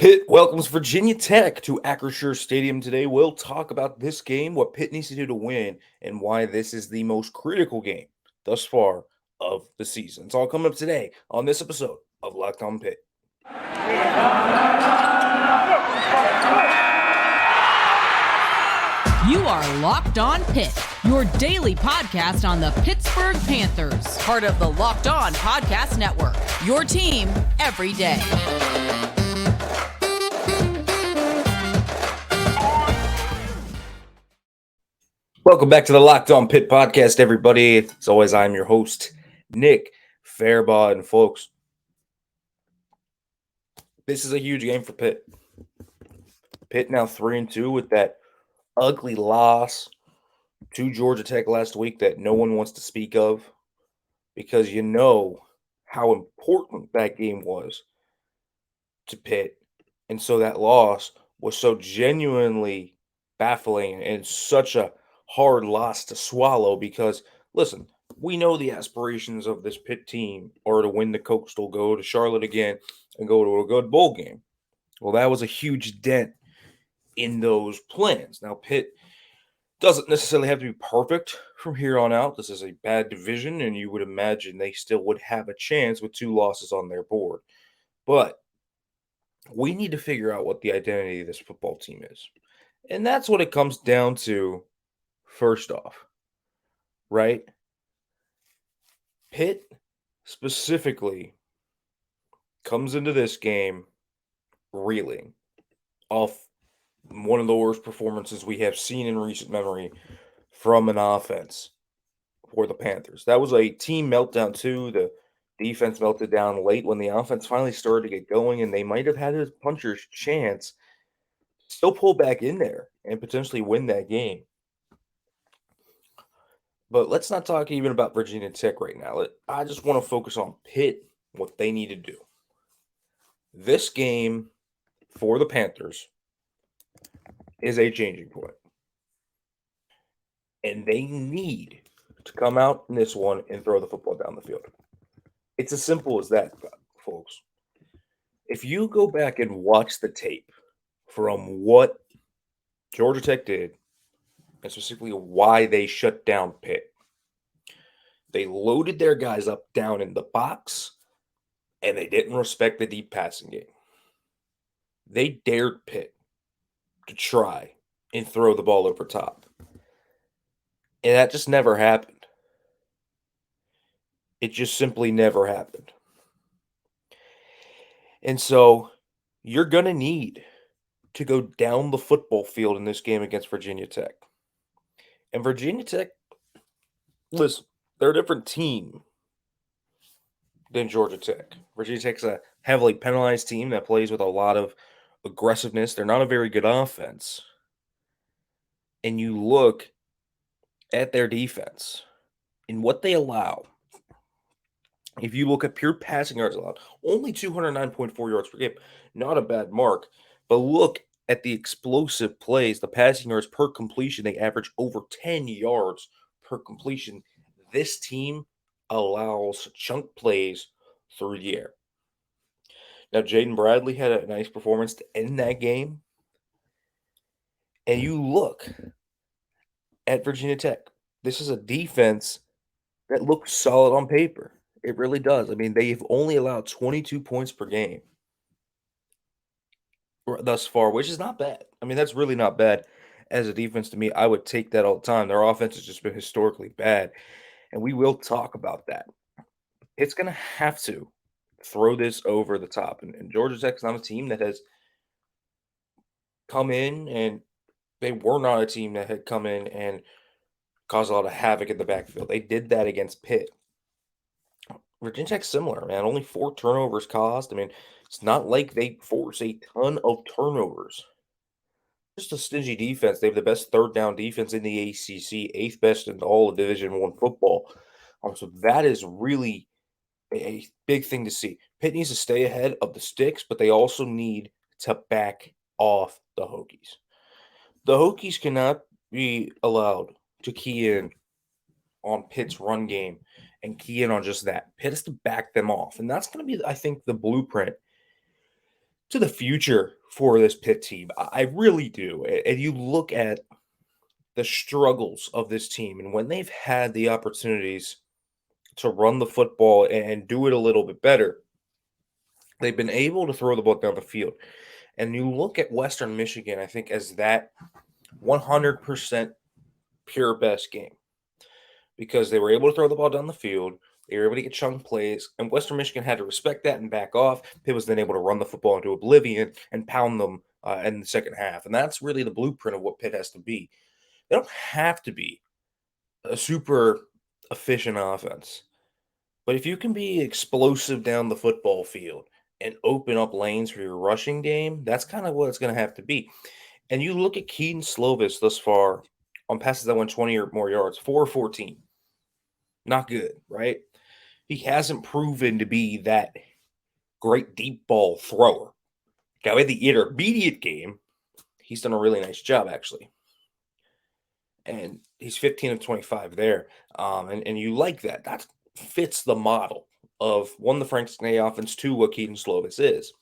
Pitt welcomes Virginia Tech to Acrisure Stadium today. We'll talk about this game, what Pitt needs to do to win, and why this is the most critical game thus far of the season. It's all coming up today on this episode of Locked On Pitt. You are Locked On Pitt, your daily podcast on the Pittsburgh Panthers, part of the Locked On Podcast Network, your team every day. Welcome back to the Locked On Pitt podcast, everybody. As always, I'm your host, Nick Fairbaugh. And folks, this is a huge game for Pitt. Pitt now 3-2 with that ugly loss to Georgia Tech last week that no one wants to speak of because you know how important that game was to Pitt. And so that loss was so genuinely baffling and such a hard loss to swallow because, listen, we know the aspirations of this Pitt team are to win the Coastal, go to Charlotte again, and go to a good bowl game. Well, that was a huge dent in those plans. Now, Pitt doesn't necessarily have to be perfect from here on out. This is a bad division, and you would imagine they still would have a chance with 2 losses on their board. But we need to figure out what the identity of this football team is. And that's what it comes down to first off, right? Pitt specifically comes into this game reeling off one of the worst performances we have seen in recent memory from an offense for the Panthers. That was a team meltdown too. The defense melted down late when the offense finally started to get going, and they might have had a puncher's chance to still pull back in there and potentially win that game. But let's not talk even about Virginia Tech right now. I just want to focus on Pitt, what they need to do. This game for the Panthers is a changing point. And they need to come out in this one and throw the football down the field. It's as simple as that, folks. If you go back and watch the tape from what Georgia Tech did, and specifically why they shut down Pitt, they loaded their guys up down in the box, and they didn't respect the deep passing game. They dared Pitt to try and throw the ball over top. And that just never happened. It just simply never happened. And so you're going to need to go down the football field in this game against Virginia Tech. And Virginia Tech, listen, they're a different team than Georgia Tech. Virginia Tech's a heavily penalized team that plays with a lot of aggressiveness. They're not a very good offense. And you look at their defense and what they allow. If you look at pure passing yards allowed, only 209.4 yards per game. Not a bad mark. But look at the explosive plays, the passing yards per completion. They average over 10 yards per completion. This team allows chunk plays through the air. Now, Jaden Bradley had a nice performance to end that game. And you look at Virginia Tech. This is a defense that looks solid on paper. It really does. I mean, they've only allowed 22 points per game thus far, which is not bad. I mean, that's really not bad as a defense to me. I would take that all the time. Their offense has just been historically bad, and we will talk about that. It's going to have to throw this over the top, and Georgia Tech's not a team that has come in, and they were not a team that had come in and caused a lot of havoc in the backfield. They did that against Pitt. Virginia Tech's similar, man. Only 4 turnovers caused. I mean, it's not like they force a ton of turnovers. Just a stingy defense. They have the best third down defense in the ACC, 8th best in all of Division I football. So that is really a big thing to see. Pitt needs to stay ahead of the sticks, but they also need to back off the Hokies. The Hokies cannot be allowed to key in on Pitt's run game and key in on just that. Pitt has to back them off. And that's going to be, I think, the blueprint to the future for this Pitt team. I really do. And you look at the struggles of this team and when they've had the opportunities to run the football and do it a little bit better, they've been able to throw the ball down the field. And you look at Western Michigan, I think, as that 100% pure best game because they were able to throw the ball down the field. They were able to get chunk plays, and Western Michigan had to respect that and back off. Pitt was then able to run the football into oblivion and pound them in the second half. And that's really the blueprint of what Pitt has to be. They don't have to be a super efficient offense. But if you can be explosive down the football field and open up lanes for your rushing game, that's kind of what it's going to have to be. And you look at Kedon Slovis thus far on passes that went 20 or more yards, 4 14. Not good, right? He hasn't proven to be that great deep ball thrower. Now, in the intermediate game, he's done a really nice job, actually. And he's 15 of 25 there. And you like that. That fits the model of one, the Frank Cignetti offense, two, what Kedon Slovis is.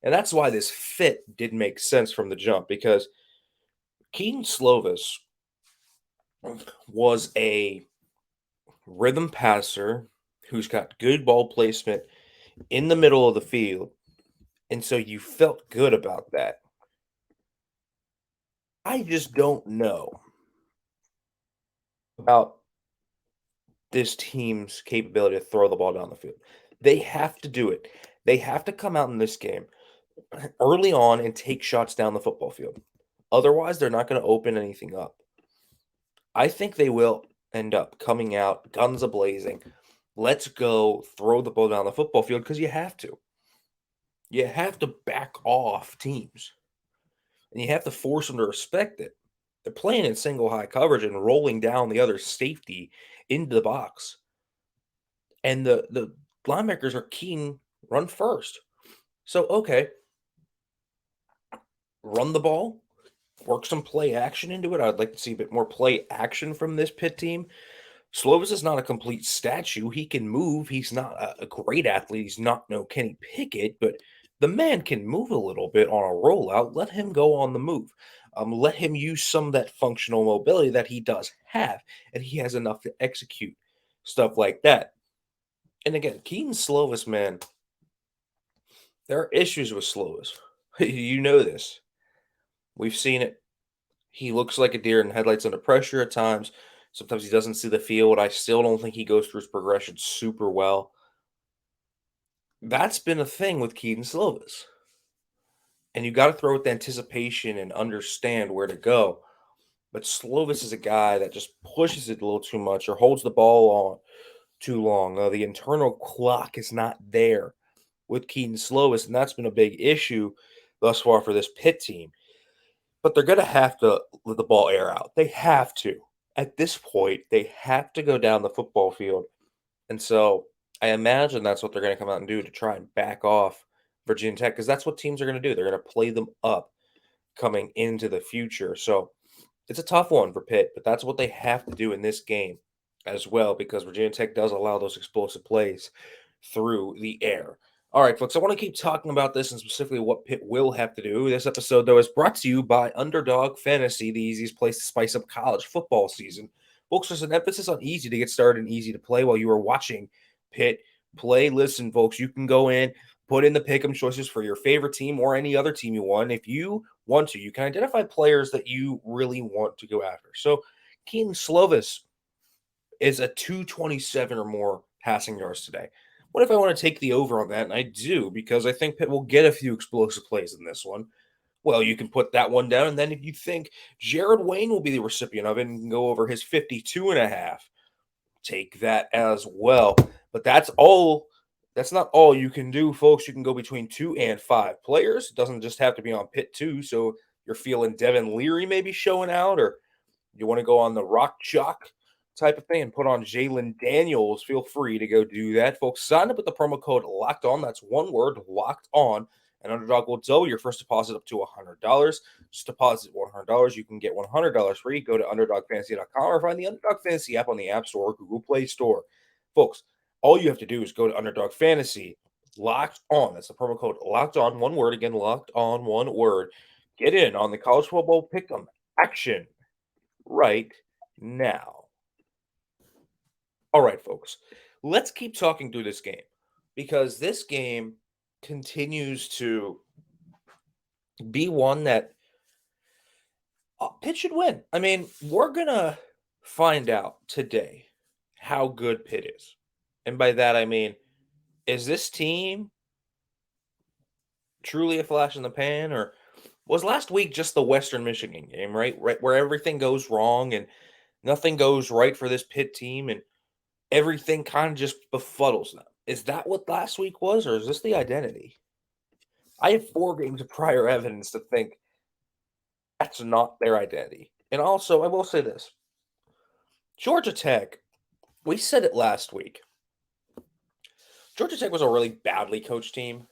And that's why this fit did make sense from the jump because Kedon Slovis was a rhythm passer who's got good ball placement in the middle of the field. And so you felt good about that. I just don't know about this team's capability to throw the ball down the field. They have to do it. They have to come out in this game early on and take shots down the football field. Otherwise, they're not going to open anything up. I think they will end up coming out guns a-blazing. Let's go throw the ball down the football field because you have to. You have to back off teams. And you have to force them to respect it. They're playing in single high coverage and rolling down the other safety into the box. And the linebackers are keen run first. So, okay, run the ball, work some play action into it. I'd like to see a bit more play action from this Pitt team. Slovis is not a complete statue. He can move. He's not a great athlete. He's not no Kenny Pickett, but the man can move a little bit on a rollout. Let him go on the move. Let him use some of that functional mobility that he does have, and he has enough to execute stuff like that. And again, Keaton Slovis, man, there are issues with Slovis. You know this. We've seen it. He looks like a deer in headlights under pressure at times. Sometimes he doesn't see the field. I still don't think he goes through his progression super well. That's been a thing with Keaton Slovis. And you got to throw with anticipation and understand where to go. But Slovis is a guy that just pushes it a little too much or holds the ball on too long. The internal clock is not there with Keaton Slovis, and that's been a big issue thus far for this Pitt team. But they're going to have to let the ball air out. They have to. At this point, they have to go down the football field. And so I imagine that's what they're going to come out and do to try and back off Virginia Tech because that's what teams are going to do. They're going to play them up coming into the future. So it's a tough one for Pitt, but that's what they have to do in this game as well because Virginia Tech does allow those explosive plays through the air. All right, folks, I want to keep talking about this and specifically what Pitt will have to do. This episode, though, is brought to you by Underdog Fantasy, the easiest place to spice up college football season. Folks, there's an emphasis on easy to get started and easy to play while you are watching Pitt play. Listen, folks, you can go in, put in the pick'em choices for your favorite team or any other team you want. If you want to, you can identify players that you really want to go after. So, Kedon Slovis is a 227 or more passing yards today. What if I want to take the over on that? And I do because I think Pitt will get a few explosive plays in this one. Well, you can put that one down. And then if you think Jared Wayne will be the recipient of it and can go over his 52 and a half, take that as well. But that's all. That's not all you can do, folks. You can go between 2 and 5 players. It doesn't just have to be on Pitt, too. So you're feeling Devin Leary maybe showing out, or you want to go on the rock chalk type of thing and put on Jalen Daniels, feel free to go do that. Folks, sign up with the promo code Locked On. That's one word, Locked On. And Underdog will double your first deposit up to $100. Just deposit $100. You can get $100 free. Go to UnderdogFantasy.com or find the Underdog Fantasy app on the App Store or Google Play Store. Folks, all you have to do is go to Underdog Fantasy, Locked on. That's the promo code Locked On. One word again, Locked On, one word. Get in on the college football pick'em action right now. All right, folks. Let's keep talking through this game because this game continues to be one that Pitt should win. I mean, we're going to find out today how good Pitt is. And by that, I mean, is this team truly a flash in the pan, or was last week just the Western Michigan game, right? Right where everything goes wrong and nothing goes right for this Pitt team and everything kind of just befuddles them. Is that what last week was, or is this the identity? I have 4 games of prior evidence to think that's not their identity. And also, I will say this. Georgia Tech, we said it last week. Georgia Tech was a really badly coached team,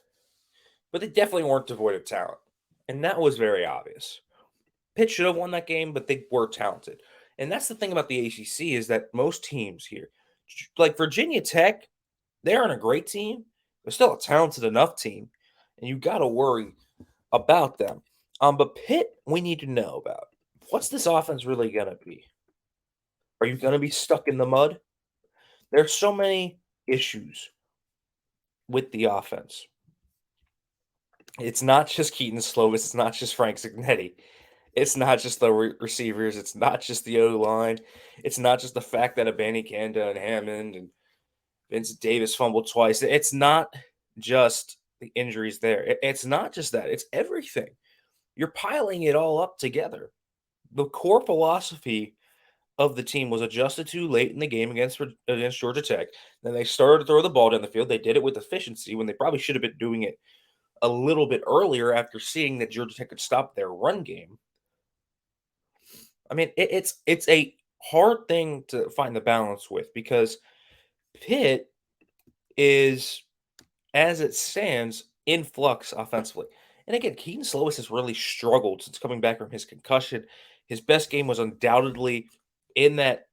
but they definitely weren't devoid of talent. And that was very obvious. Pitt should have won that game, but they were talented. And that's the thing about the ACC is that most teams here, like Virginia Tech, they aren't a great team. They're still a talented enough team, and you got to worry about them. But Pitt, we need to know about. What's this offense really going to be? Are you going to be stuck in the mud? There's so many issues with the offense. It's not just Keaton Slovis. It's not just Frank Cignetti. It's not just the receivers. It's not just the O-line. It's not just the fact that Abanikanda and Hammond and Vince Davis fumbled twice. It's not just the injuries there. It's not just that. It's everything. You're piling it all up together. The core philosophy of the team was adjusted to late in the game against Georgia Tech. Then they started to throw the ball down the field. They did it with efficiency when they probably should have been doing it a little bit earlier after seeing that Georgia Tech could stop their run game. I mean, it's a hard thing to find the balance with because Pitt is, as it stands, in flux offensively. And again, Keaton Slovis has really struggled since coming back from his concussion. His best game was undoubtedly in that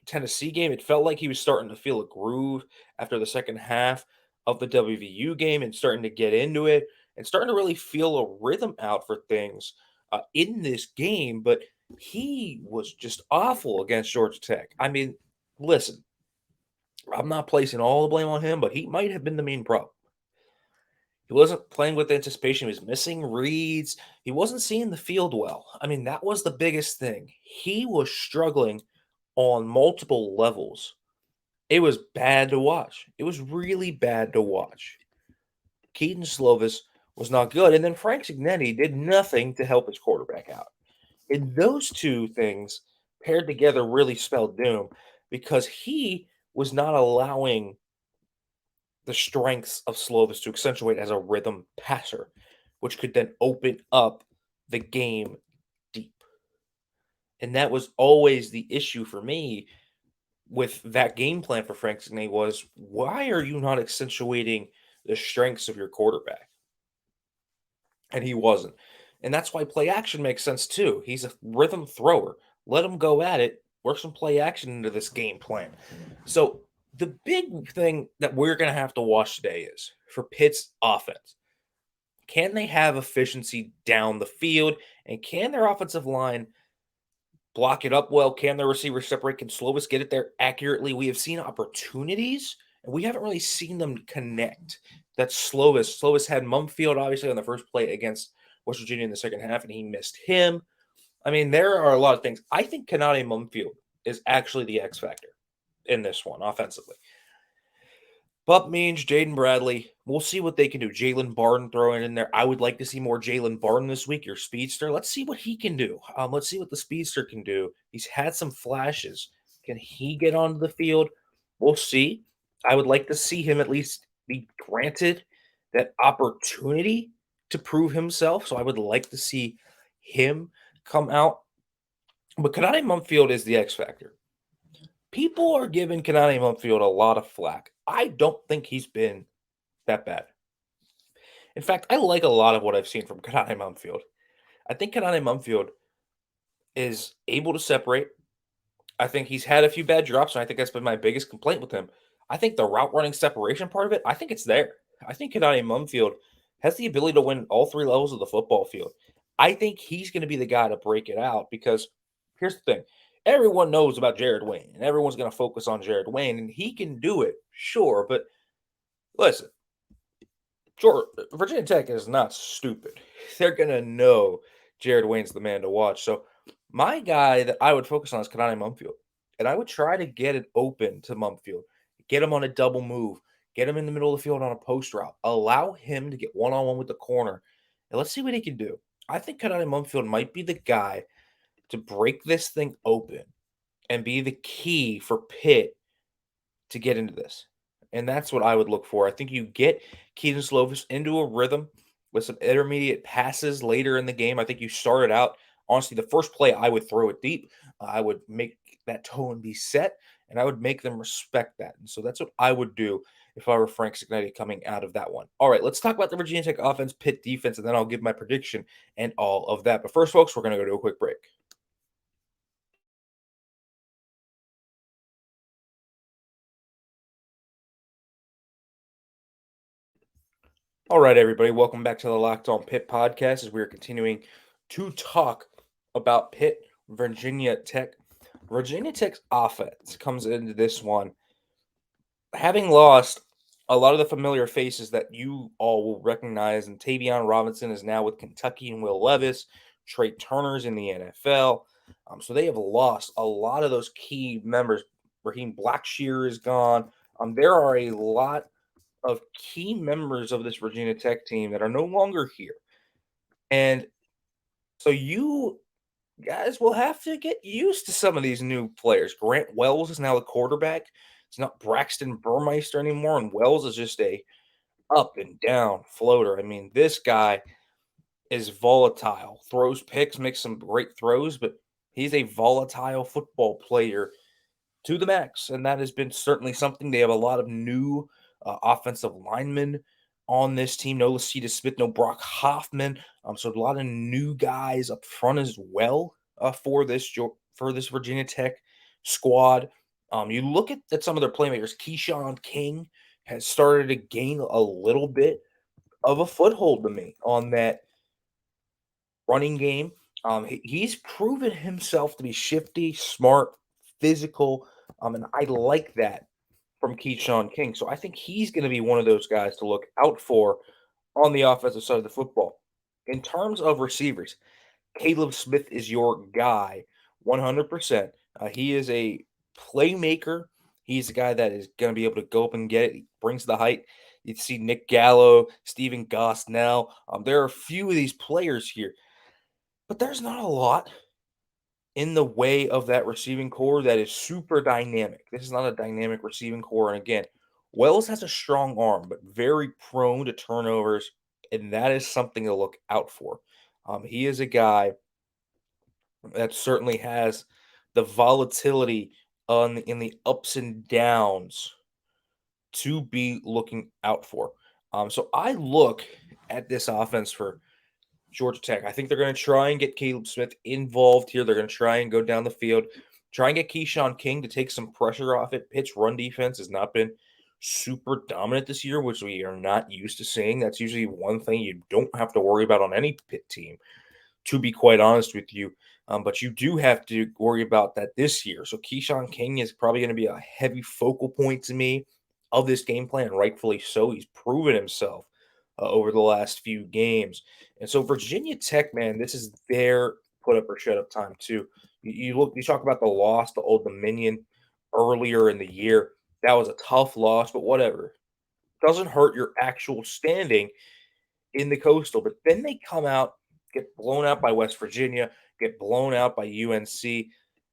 Tennessee game. It felt like he was starting to feel a groove after the second half of the WVU game and starting to get into it and starting to really feel a rhythm out for things in this game. But he was just awful against Georgia Tech. I mean, listen, I'm not placing all the blame on him, but he might have been the main problem. He wasn't playing with anticipation. He was missing reads. He wasn't seeing the field well. I mean, that was the biggest thing. He was struggling on multiple levels. It was bad to watch. It was really bad to watch. Keaton Slovis was not good. And then Frank Cignetti did nothing to help his quarterback out. And those two things paired together really spelled doom because he was not allowing the strengths of Slovis to accentuate as a rhythm passer, which could then open up the game deep. And that was always the issue for me with that game plan for Frank Cignetti was, why are you not accentuating the strengths of your quarterback? And he wasn't. And that's why play action makes sense too. He's a rhythm thrower. Let him go at it. Work some play action into this game plan. So the big thing that we're going to have to watch today is for Pitt's offense. Can they have efficiency down the field? And can their offensive line block it up well? Can their receivers separate? Can Slovis get it there accurately? We have seen opportunities, and we haven't really seen them connect. That's Slovis. Slovis had Mumfield, obviously, on the first play against West Virginia in the second half, and he missed him. I mean, there are a lot of things. I think Kedon Mumfield is actually the X factor in this one offensively. Pup Means, Jaden Bradley, we'll see what they can do. Jalen Barton throwing in there. I would like to see more Jalen Barton this week, your speedster. Let's see what he can do. Let's see what the speedster can do. He's had some flashes. Can he get onto the field? We'll see. I would like to see him at least be granted that opportunity to prove himself. So I would like to see him come out. But Kedon Mumfield is the X factor. People are giving Kedon Mumfield a lot of flack. I don't think he's been that bad. In fact, I like a lot of what I've seen from Kedon Mumfield. I think Kedon Mumfield is able to separate. I think he's had a few bad drops, and I think that's been my biggest complaint with him. I think the route running separation part of it, I think it's there. I think Kedon Mumfield has the ability to win all three levels of the football field. I think he's going to be the guy to break it out because here's the thing. Everyone knows about Jared Wayne, and everyone's going to focus on Jared Wayne, and he can do it, sure. But listen, sure, Virginia Tech is not stupid. They're going to know Jared Wayne's the man to watch. So my guy that I would focus on is Kedon Mumfield, and I would try to get it open to Mumfield, get him on a double move, get him in the middle of the field on a post route, allow him to get one-on-one with the corner, and let's see what he can do. I think Kedon Mumfield might be the guy to break this thing open and be the key for Pitt to get into this. And that's what I would look for. I think you get Kedon Slovis into a rhythm with some intermediate passes later in the game. I think you started out, honestly, the first play, I would throw it deep. I would make that tone be set, and I would make them respect that. And so that's what I would do if I were Frank Cignetti coming out of that one. All right, let's talk about the Virginia Tech offense, Pitt defense, and then I'll give my prediction and all of that. But first, folks, we're going to go to a quick break. All right, everybody, welcome back to the Locked On Pitt podcast as we are continuing to talk about Pitt, Virginia Tech. Virginia Tech's offense comes into this one having lost a lot of the familiar faces that you all will recognize, and Tavion Robinson is now with Kentucky and Will Levis. Trey Turner's in the NFL. So they have lost a lot of those key members. Raheem Blackshear is gone. There are a lot of key members of this Virginia Tech team that are no longer here. And so you guys will have to get used to some of these new players. Grant Wells is now the quarterback. It's not Braxton Burmeister anymore, and Wells is just a up and down floater. I mean, this guy is volatile. Throws picks, makes some great throws, but he's a volatile football player to the max, and that has been certainly something. They have a lot of new offensive linemen on this team. No Lacita Smith, no Brock Hoffman. So a lot of new guys up front as well for this Virginia Tech squad. You look at some of their playmakers. Keyshawn King has started to gain a little bit of a foothold to me on that running game. He's proven himself to be shifty, smart, physical, and I like that from Keyshawn King. So I think he's going to be one of those guys to look out for on the offensive side of the football. In terms of receivers, Caleb Smith is your guy 100%. He is a playmaker. He's a guy that is going to be able to go up and get it. He brings the height. You see Nick Gallo, Stephen Gosnell. There are a few of these players here, but there's not a lot in the way of that receiving core that is super dynamic. This is not a dynamic receiving core. And again, Wells has a strong arm, but very prone to turnovers, and that is something to look out for. He is a guy that certainly has the volatility in the ups and downs to be looking out for. So I look at this offense for Georgia Tech. I think they're going to try and get Caleb Smith involved here. They're going to try and go down the field, try and get Keyshawn King to take some pressure off it. Pitt's run defense has not been super dominant this year, which we are not used to seeing. That's usually one thing you don't have to worry about on any Pitt team, to be quite honest with you. But you do have to worry about that this year. So Keyshawn King is probably going to be a heavy focal point to me of this game plan, rightfully so. He's proven himself over the last few games. And so Virginia Tech, man, this is their put up or shut up time too. You talk about the loss to Old Dominion earlier in the year. That was a tough loss, but whatever. Doesn't hurt your actual standing in the Coastal. But then they come out, get blown out by West Virginia, get blown out by UNC.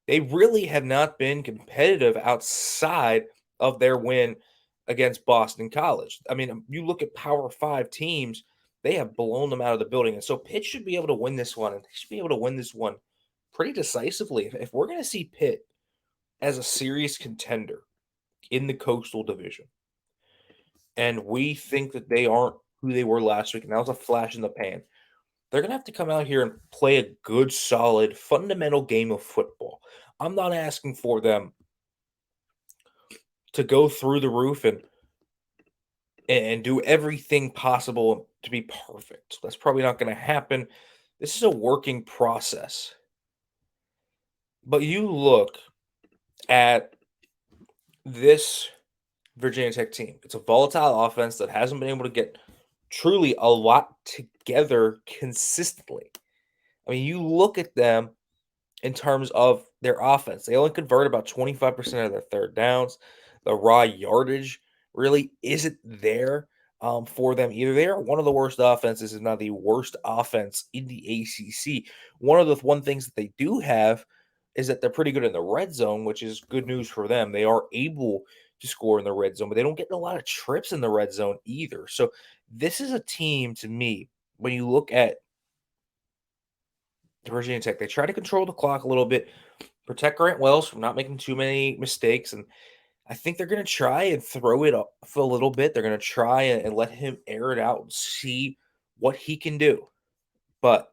They really have not been competitive outside of their win against Boston College. I mean, you look at Power 5 teams, they have blown them out of the building. And so Pitt should be able to win this one, and they should be able to win this one pretty decisively. If we're going to see Pitt as a serious contender in the Coastal Division, and we think that they aren't who they were last week, and that was a flash in the pan, they're going to have to come out here and play a good, solid, fundamental game of football. I'm not asking for them to go through the roof and and do everything possible to be perfect. That's probably not going to happen. This is a working process. But you look at this Virginia Tech team. It's a volatile offense that hasn't been able to get truly a lot together consistently. I mean, you look at them in terms of their offense. They only convert about 25% of their third downs. The raw yardage really isn't there for them either. They are one of the worst offenses, if not the worst offense in the ACC. One things that they do have is that they're pretty good in the red zone, which is good news for them. They are able to score in the red zone, but they don't get a lot of trips in the red zone either. So this is a team to me, when you look at Virginia Tech, they try to control the clock a little bit, protect Grant Wells from not making too many mistakes. And I think they're going to try and throw it up for a little bit. They're going to try and let him air it out and see what he can do. But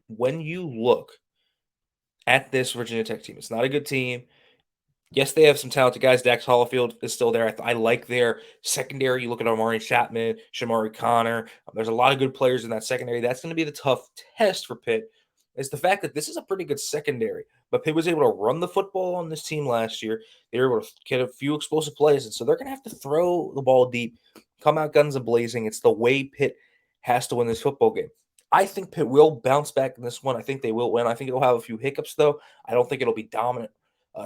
when you look at this Virginia Tech team, it's not a good team. Yes, they have some talented guys. Dax Hollifield is still there. I like their secondary. You look at Amari Chapman, Shamari Connor. There's a lot of good players in that secondary. That's going to be the tough test for Pitt, is the fact that this is a pretty good secondary. But Pitt was able to run the football on this team last year. They were able to get a few explosive plays, and so they're going to have to throw the ball deep, come out guns a-blazing. It's the way Pitt has to win this football game. I think Pitt will bounce back in this one. I think they will win. I think it'll have a few hiccups, though. I don't think it'll be dominant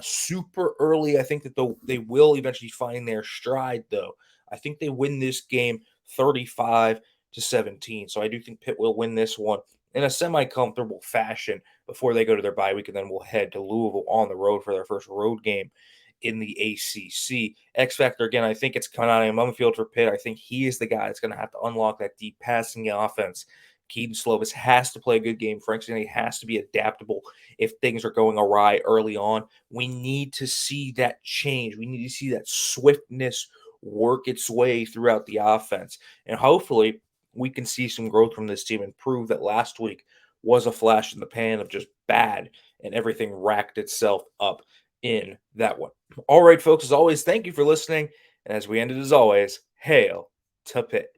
super early. I think that they will eventually find their stride, though. I think they win this game 35-17. So I do think Pitt will win this one in a semi-comfortable fashion before they go to their bye week, and then we'll head to Louisville on the road for their first road game in the ACC. X Factor, again, I think it's Kedon Mumfield for Pitt. I think he is the guy that's going to have to unlock that deep passing offense. Kedon Slovis has to play a good game. Frank Cignetti has to be adaptable if things are going awry early on. We need to see that change. We need to see that swiftness work its way throughout the offense. And hopefully we can see some growth from this team and prove that last week was a flash in the pan of just bad and everything racked itself up in that one. All right, folks, as always, thank you for listening. And as we ended, as always, hail to Pitt.